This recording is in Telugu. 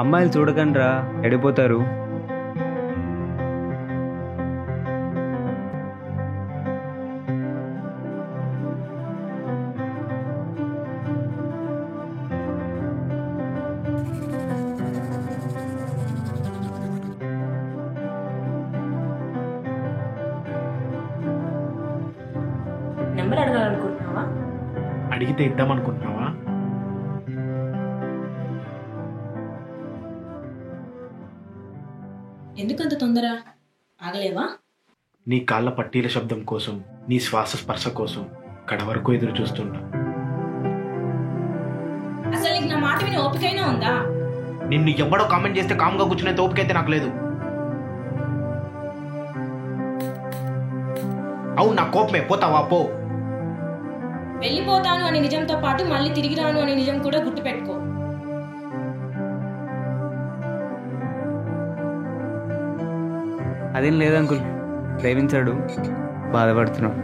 అమ్మాయిలు చూడకండ్రా, ఎడిపోతారు. నెంబర్ అడగాలనుకుంటున్నావా? అడిగితే ఇద్దామనుకుంటున్నావా? ఎందుకంత తొందర? ఆగలేవా? నీ కాళ్ళ పట్టీల శబ్దం కోసం, నీ శ్వాస స్పర్శ కోసం కడ వరకు ఎదురు చూస్తుంటా. అసలు నీకు నా మాట విని ఓపికైనా ఉందా? నిన్ను ఎవడో కామెంట్ చేస్తే కామ్గా కూర్చునే ఓపికైతే నాకు లేదు. అవు నా కోపమే, పోతావా పో. వెళ్ళిపోతాను అనే నిజంతో పాటు మళ్ళీ తిరిగి రాను అనే నిజం కూడా గుర్తుపెట్టుకో. అదేం లేదు అంకుల్, ప్రేమించాడు, బాధపడుతున్నాడు.